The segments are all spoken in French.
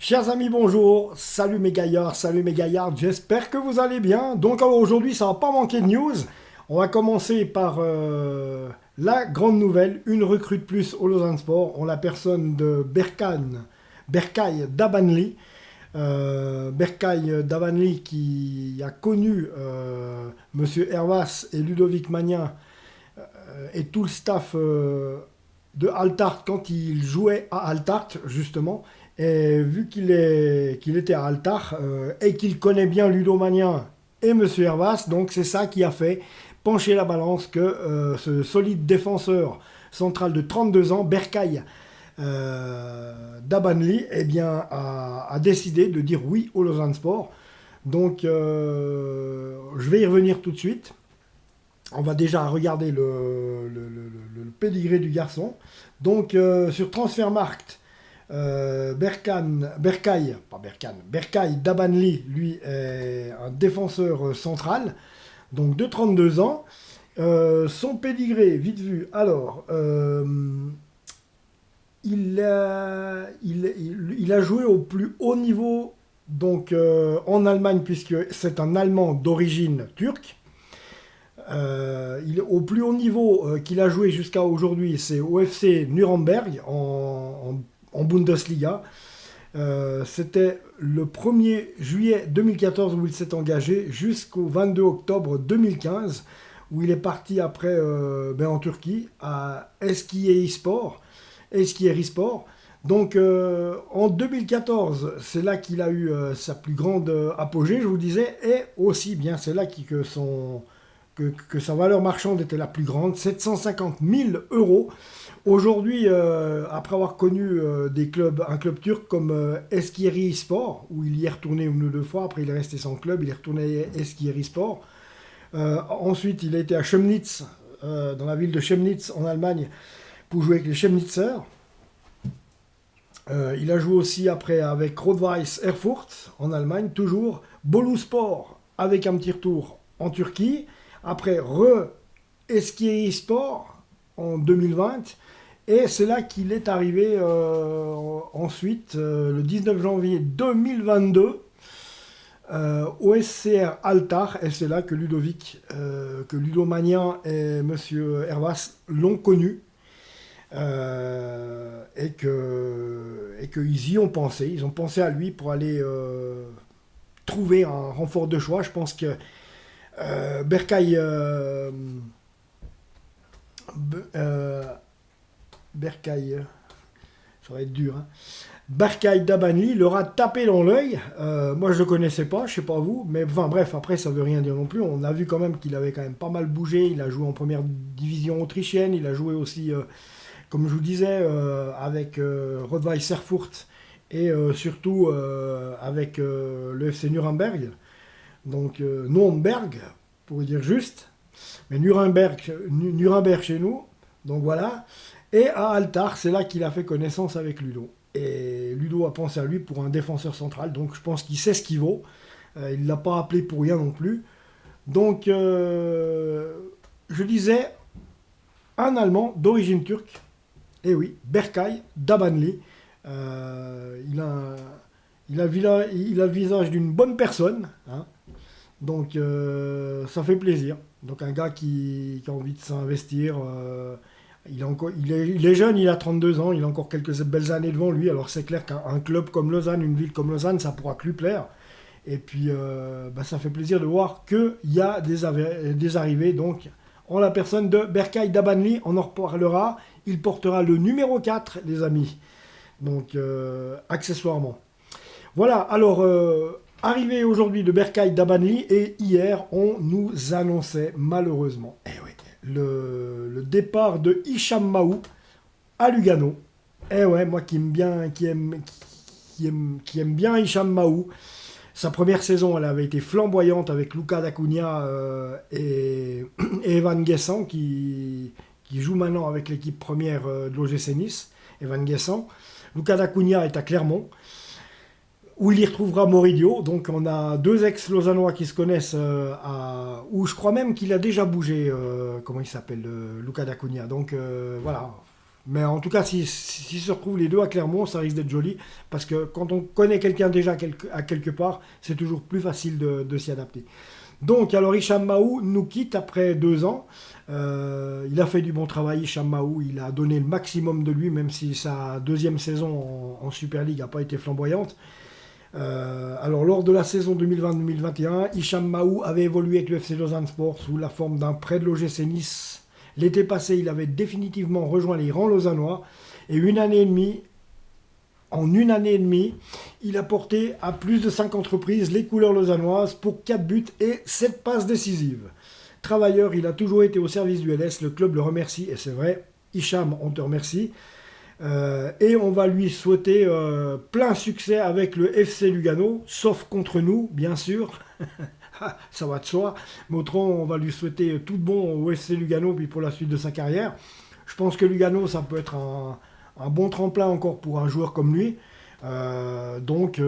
Chers amis, bonjour, salut mes gaillards, j'espère que vous allez bien. Donc alors, aujourd'hui, ça va pas manquer de news. On va commencer par la grande nouvelle, une recrue de plus au Lausanne Sport, en la personne de Berkay Dabanli. Berkay Dabanli qui a connu Monsieur Hervas et Ludovic Magnin et tout le staff de Altart quand il jouait à Altart justement. Et vu qu'il était à Altart et qu'il connaît bien Ludo Magnin et Monsieur Hervas, donc c'est ça qui a fait pencher la balance que ce solide défenseur central de 32 ans, Berkay Dabanli, eh bien, a décidé de dire oui au Lausanne Sport. Donc je vais y revenir tout de suite. On va déjà regarder le pédigré du garçon. Donc sur Transfermarkt, Berkay Dabanli, lui, est un défenseur central, donc de 32 ans. Son pédigré, vite vu. Alors, il a joué au plus haut niveau donc, en Allemagne, puisque c'est un Allemand d'origine turque. Au plus haut niveau qu'il a joué jusqu'à aujourd'hui, c'est au FC Nuremberg en Bundesliga. C'était le 1er juillet 2014 où il s'est engagé jusqu'au 22 octobre 2015 où il est parti après en Turquie à Eskişehirspor. Donc en 2014, c'est là qu'il a eu sa plus grande apogée, je vous disais, et aussi bien c'est là que sa valeur marchande était la plus grande, 750 000 euros. Aujourd'hui, après avoir connu un club turc comme Eskişehirspor, où il y est retourné une ou deux fois, après il est resté sans club, il est retourné à Eskişehirspor. Ensuite, il a été à Chemnitz, dans la ville de Chemnitz en Allemagne, pour jouer avec les Chemnitzer. Il a joué aussi après avec Rot-Weiss Erfurt en Allemagne, toujours. Boluspor avec un petit retour en Turquie. Après Eskişehirspor en 2020. Et c'est là qu'il est arrivé ensuite, le 19 janvier 2022, au SCR Altart. Et c'est là que Ludo Magnin et Monsieur Hervas l'ont connu. Et qu'ils y ont pensé. Ils ont pensé à lui pour aller trouver un renfort de choix. Je pense que Berkay ça va être dur, hein. Berkay Dabanli leur a tapé dans l'œil. Moi, je ne le connaissais pas, je ne sais pas vous, mais enfin bref, après, ça ne veut rien dire non plus. On a vu quand même qu'il avait quand même pas mal bougé. Il a joué en première division autrichienne. Il a joué aussi, comme je vous disais, avec Rot-Weiss Erfurt et surtout avec le FC Nuremberg. Donc, Nürnberg, pour dire juste. Mais Nuremberg chez nous. Donc voilà. Et à Altart, c'est là qu'il a fait connaissance avec Ludo. Et Ludo a pensé à lui pour un défenseur central. Donc je pense qu'il sait ce qu'il vaut. Il ne l'a pas appelé pour rien non plus. Donc je disais, un Allemand d'origine turque. Et oui, Berkay Dabanli. Il a le visage d'une bonne personne. Hein. Donc ça fait plaisir. Donc un gars qui a envie de s'investir. Il est jeune, il a 32 ans, il a encore quelques belles années devant lui. Alors c'est clair qu'un club comme Lausanne, une ville comme Lausanne, ça pourra que lui plaire. Et puis ça fait plaisir de voir qu'il y a des arrivées. Donc en la personne de Berkay Dabanli, on en reparlera. Il portera le numéro 4, les amis. Donc accessoirement. Voilà, alors arrivé aujourd'hui de Berkay Dabanli, et hier on nous annonçait malheureusement le départ de Hicham Mahou à Lugano. Moi qui aime bien Hicham Mahou. Sa première saison, elle avait été flamboyante avec Luca D'Acunha et Evan Guessant qui joue maintenant avec l'équipe première de l'OGC Nice. Evan Guessant. Luca D'Acunha est à Clermont, où il y retrouvera Moridio. Donc on a deux ex-lausannois qui se connaissent, où je crois même qu'il a déjà bougé, comment il s'appelle, Luca D'Acunha. Donc voilà, Mais en tout cas, si se retrouvent les deux à Clermont, ça risque d'être joli. Parce que quand on connaît quelqu'un déjà à quelque part, c'est toujours plus facile de s'y adapter. Donc, alors Hicham Mahou nous quitte après 2 ans. Il a fait du bon travail, Hicham Mahou. Il a donné le maximum de lui, même si sa deuxième saison en Super League n'a pas été flamboyante. Alors, lors de la saison 2020-2021, Hicham Mahou avait évolué avec le FC Lausanne Sport sous la forme d'un prêt de l'OGC Nice. L'été passé, il avait définitivement rejoint les rangs lausannois. Et en une année et demie, il a porté à plus de 50 reprises les couleurs lausannoises pour 4 buts et 7 passes décisives. Travailleur, il a toujours été au service du LS. Le club le remercie, et c'est vrai. Hicham, on te remercie. Et on va lui souhaiter plein succès avec le FC Lugano, sauf contre nous, bien sûr. Ça va de soi. Mais autrement, on va lui souhaiter tout de bon au FC Lugano puis pour la suite de sa carrière. Je pense que Lugano, ça peut être un bon tremplin encore pour un joueur comme lui. Donc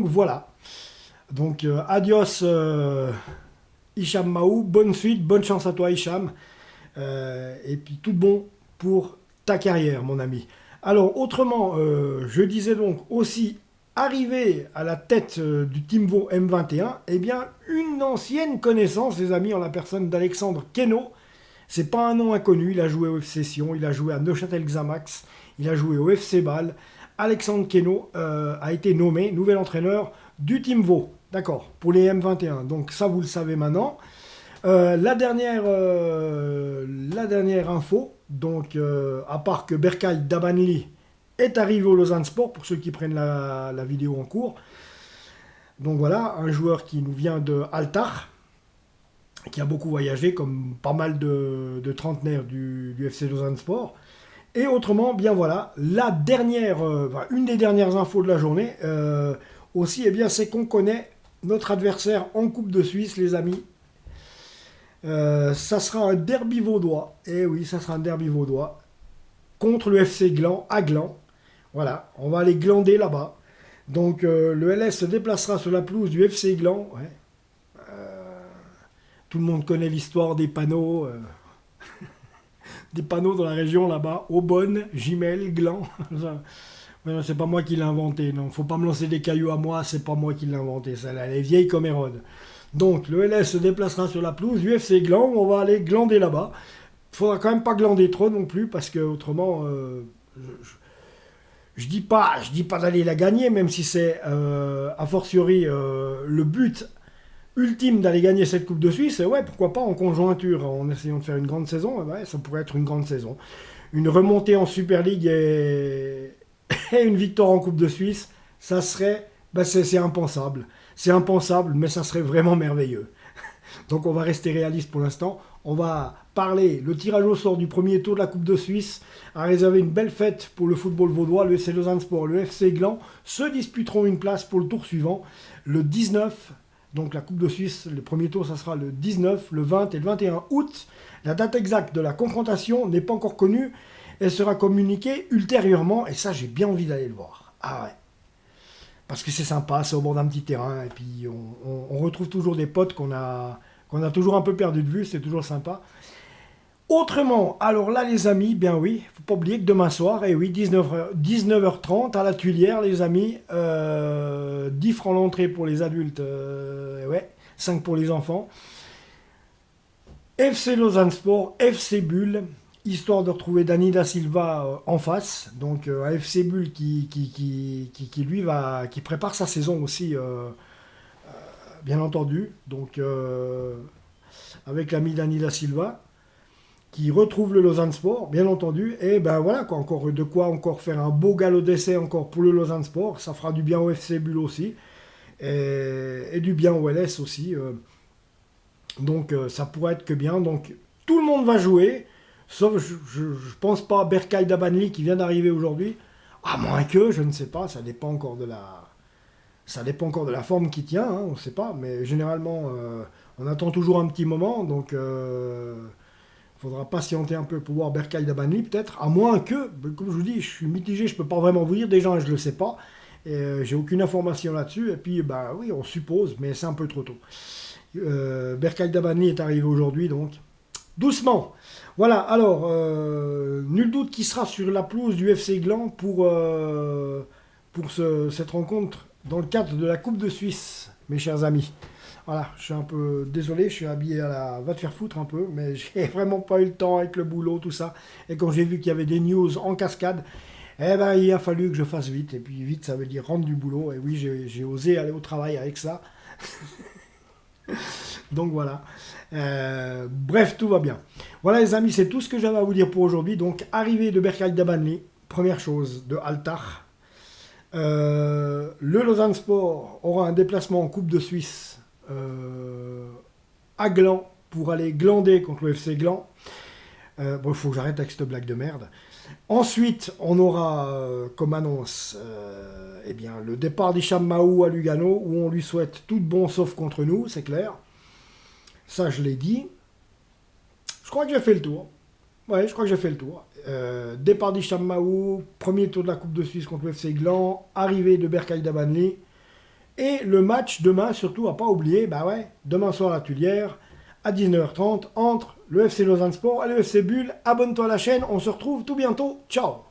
voilà. Donc adios Hicham Mahou. Bonne suite, bonne chance à toi Hicham. Et puis tout de bon pour ta carrière, mon ami. Alors, autrement, je disais donc aussi, arrivé à la tête du Team Vaud M21, eh bien, une ancienne connaissance, les amis, en la personne d'Alexandre Queneau. C'est pas un nom inconnu, il a joué au FC Sion, il a joué à Neuchâtel Xamax, il a joué au FC Bâle. Alexandre Queneau a été nommé nouvel entraîneur du Team Vaud, d'accord, pour les M21. Donc ça, vous le savez maintenant. La dernière info, donc à part que Berkay Dabanli est arrivé au Lausanne Sport, pour ceux qui prennent la vidéo en cours. Donc voilà, un joueur qui nous vient de Altar, qui a beaucoup voyagé, comme pas mal de trentenaires du FC Lausanne Sport. Et autrement, bien voilà, une des dernières infos de la journée, aussi, eh bien, c'est qu'on connaît notre adversaire en Coupe de Suisse, les amis. Ça sera un derby vaudois. Eh oui, ça sera un derby vaudois. Contre le FC Gland, à Gland. Voilà, on va aller glander là-bas. Donc le LS se déplacera sur la pelouse du FC Gland. Ouais. Tout le monde connaît l'histoire des panneaux. Des panneaux dans la région là-bas. Aubonne, Gimel, Gland. C'est pas moi qui l'ai inventé. Non, faut pas me lancer des cailloux à moi. C'est pas moi qui l'ai inventé. Ça, elle est vieille comme Hérode. Donc le LS se déplacera sur la pelouse du FC Gland. On va aller glander là-bas. Faudra quand même pas glander trop non plus parce que autrement, je dis pas d'aller la gagner, même si c'est a fortiori le but ultime d'aller gagner cette Coupe de Suisse. Et ouais, pourquoi pas en conjointure, en essayant de faire une grande saison. Ouais, ça pourrait être une grande saison. Une remontée en Super League et une victoire en Coupe de Suisse, ça serait, c'est impensable. C'est impensable, mais ça serait vraiment merveilleux. Donc on va rester réaliste pour l'instant. On va parler, le tirage au sort du premier tour de la Coupe de Suisse a réservé une belle fête pour le football vaudois. Le FC Lausanne Sport, le FC Gland se disputeront une place pour le tour suivant, le 19. Donc la Coupe de Suisse, le premier tour, ça sera le 19, le 20 et le 21 août. La date exacte de la confrontation n'est pas encore connue. Elle sera communiquée ultérieurement. Et ça, j'ai bien envie d'aller le voir. Ah ouais. Parce que c'est sympa, c'est au bord d'un petit terrain. Et puis on retrouve toujours des potes qu'on a toujours un peu perdu de vue. C'est toujours sympa. Autrement, alors là les amis, bien oui, faut pas oublier que demain soir, et oui, 19h30 à la Tuilière les amis, 10 francs l'entrée pour les adultes, ouais, 5 pour les enfants. FC Lausanne Sport, FC Bulle, histoire de retrouver Dani da Silva en face, donc un FC Bulle qui prépare sa saison aussi, bien entendu, donc avec l'ami Dani da Silva, qui retrouve le Lausanne Sport, bien entendu, et ben voilà, quoi, encore de quoi encore faire un beau galop d'essai encore pour le Lausanne Sport, ça fera du bien au FC Bulle aussi, et du bien au LS aussi, donc ça pourrait être que bien, donc tout le monde va jouer, sauf, je pense pas, Berkay Dabanli qui vient d'arriver aujourd'hui, à moins que, je ne sais pas, ça dépend encore de la forme qui tient, hein, on ne sait pas, mais généralement, on attend toujours un petit moment, donc... faudra patienter un peu pour voir Berkay Dabanli peut-être, à moins que, comme je vous dis, je suis mitigé, je peux pas vraiment vous dire, déjà je le sais pas, et j'ai aucune information là-dessus, et puis bah oui, on suppose, mais c'est un peu trop tôt. Berkay Dabanli est arrivé aujourd'hui, donc Doucement. Voilà, alors, nul doute qui sera sur la pelouse du FC Gland pour cette rencontre dans le cadre de la Coupe de Suisse, mes chers amis. Voilà, je suis un peu désolé, je suis habillé à la va te faire foutre un peu, mais j'ai vraiment pas eu le temps avec le boulot, tout ça. Et quand j'ai vu qu'il y avait des news en cascade, eh ben il a fallu que je fasse vite. Et puis vite, ça veut dire rendre du boulot. Et oui, j'ai osé aller au travail avec ça. Donc voilà. Bref, tout va bien. Voilà les amis, c'est tout ce que j'avais à vous dire pour aujourd'hui. Donc arrivée de Berkay Dabanli, première chose, de Altar. Le Lausanne Sport aura un déplacement en Coupe de Suisse à Gland pour aller glander contre le FC Gland. Bon, il faut que j'arrête avec cette blague de merde. Ensuite, on aura comme annonce eh bien, le départ d'Hicham Mahou à Lugano, où on lui souhaite tout de bon sauf contre nous, c'est clair. Ça, je l'ai dit. Je crois que j'ai fait le tour. Ouais, je crois que j'ai fait le tour. Départ d'Hicham Mahou, premier tour de la Coupe de Suisse contre le FC Gland, arrivée de Berkay Dabanli. Et le match demain, surtout, à pas oublier, bah ouais, demain soir à la Tuilière, à 19h30, entre le FC Lausanne Sport et le FC Bulle. Abonne-toi à la chaîne, on se retrouve tout bientôt. Ciao!